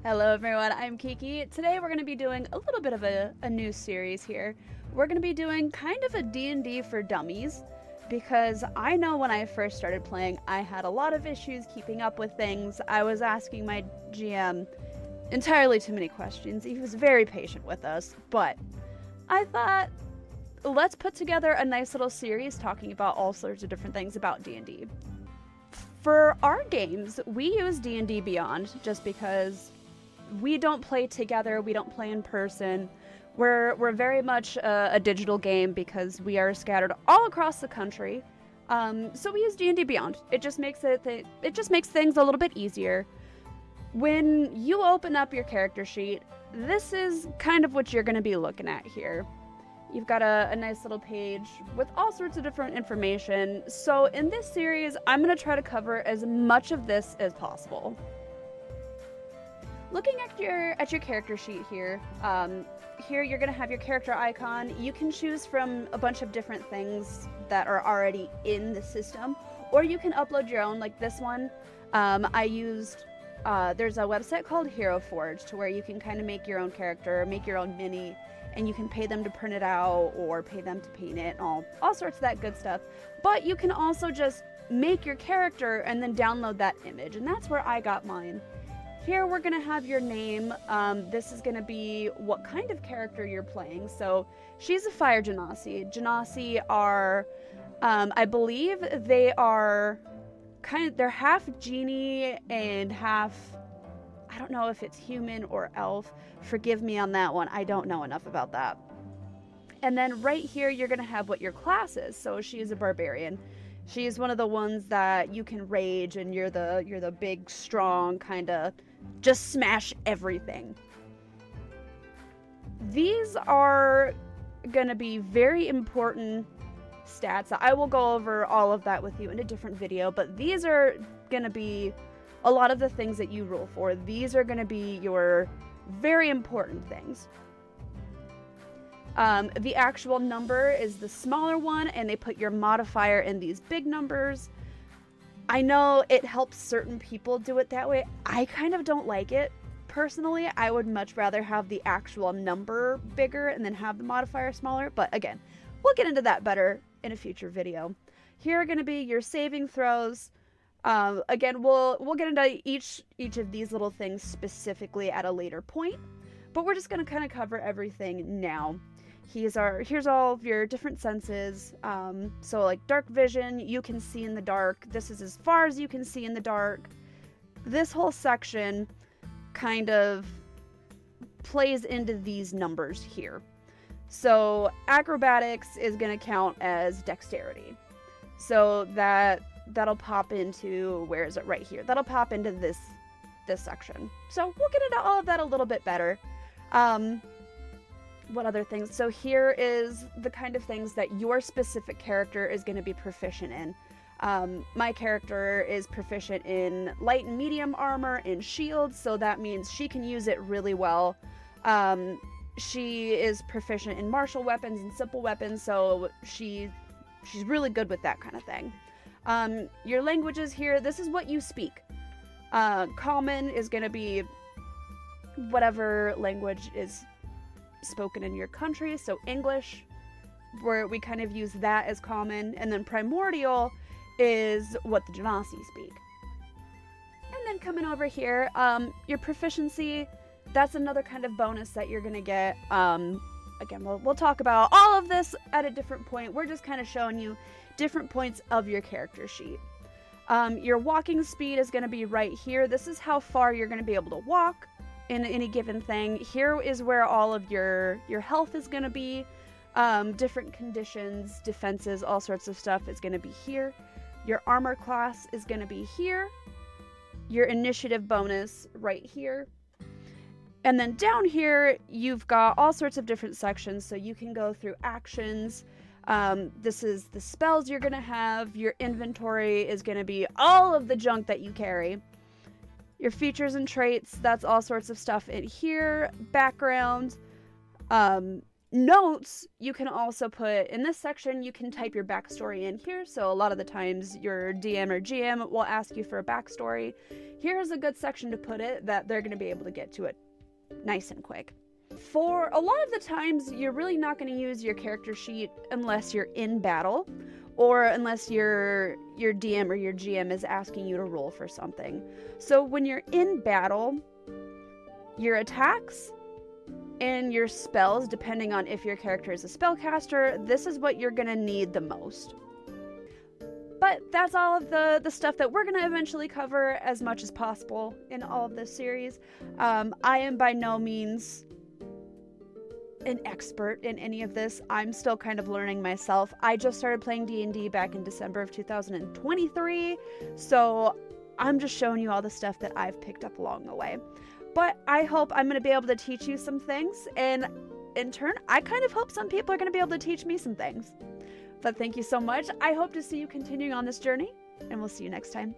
Hello everyone, I'm Kiki. Today we're going to be doing a little bit of a new series here. We're going to be doing kind of a D&D for Dummies because I know when I first started playing I had a lot of issues keeping up with things. I was asking my GM entirely too many questions. He was very patient with us, but I thought let's put together a nice little series talking about all sorts of different things about D&D. For our games, we use D&D Beyond just because we don't play together, we don't play in person. We're very much a digital game because we are scattered all across the country. So we use D&D Beyond. It just makes things a little bit easier. When you open up your character sheet, this is kind of what you're going to be looking at here. You've got a nice little page with all sorts of different information. So in this series, I'm going to try to cover as much of this as possible. Looking at your character sheet here, here you're going to have your character icon. You can choose from a bunch of different things that are already in the system, or you can upload your own, like this one. I used, there's a website called Hero Forge to where you can kind of make your own character, make your own mini, and you can pay them to print it out or pay them to paint it, all sorts of that good stuff. But you can also just make your character and then download that image, and that's where I got mine. Here we're going to have your name. This is going to be what kind of character you're playing. So she's a fire genasi. Genasi are, I believe they are they're half genie and half, I don't know if it's human or elf. Forgive me on that one. I don't know enough about that. And then right here you're going to have what your class is. So she is a barbarian. She's one of the ones that you can rage and you're the big, strong, kind of just smash everything. These are going to be very important stats. I will go over all of that with you in a different video, but these are going to be a lot of the things that you roll for. These are going to be your very important things. The actual number is the smaller one, and they put your modifier in these big numbers. I know it helps certain people do it that way. I kind of don't like it. Personally, I would much rather have the actual number bigger and then have the modifier smaller. But again, we'll get into that better in a future video. Here are going to be your saving throws. Again, we'll get into each of these little things specifically at a later point. But we're just going to kind of cover everything now. Here's all of your different senses. So like dark vision, you can see in the dark. This is as far as you can see in the dark. This whole section kind of plays into these numbers here. So acrobatics is going to count as dexterity. So that'll pop into, where is it? Right here. That'll pop into this section. So we'll get into all of that a little bit better. What other things? So here is the kind of things that your specific character is going to be proficient in. My character is proficient in light and medium armor and shields, so that means she can use it really well. She is proficient in martial weapons and simple weapons, so she's really good with that kind of thing. Your languages here, this is what you speak. Common is going to be whatever language is spoken in your country, so English, where we kind of use that as common, and then primordial is what the Genasi speak. And then coming over here, your proficiency, that's another kind of bonus that you're gonna get. Again, we'll talk about all of this at a different point. We're just kind of showing you different points of your character sheet. Your walking speed is going to be right here. This is how far you're going to be able to walk in any given thing. Here is where all of your health is going to be. Different conditions, defenses, all sorts of stuff is going to be here. Your armor class is going to be here. Your initiative bonus right here. And then down here, you've got all sorts of different sections, so you can go through actions. This is the spells you're going to have. Your inventory is going to be all of the junk that you carry. Your features and traits, that's all sorts of stuff in here. Background. Notes, you can also put in this section, you can type your backstory in here. So a lot of the times your DM or GM will ask you for a backstory. Here's a good section to put it that they're going to be able to get to it nice and quick. For a lot of the times, you're really not going to use your character sheet unless you're in battle, or unless your DM or your GM is asking you to roll for something. So when you're in battle, your attacks and your spells, depending on if your character is a spellcaster, this is what you're going to need the most. But that's all of the stuff that we're going to eventually cover as much as possible in all of this series. I am by no means an expert in any of this. I'm still kind of learning myself. I just started playing D&D back in December of 2023, so I'm just showing you all the stuff that I've picked up along the way. But I hope I'm going to be able to teach you some things, and in turn, I kind of hope some people are going to be able to teach me some things. But thank you so much. I hope to see you continuing on this journey, and we'll see you next time.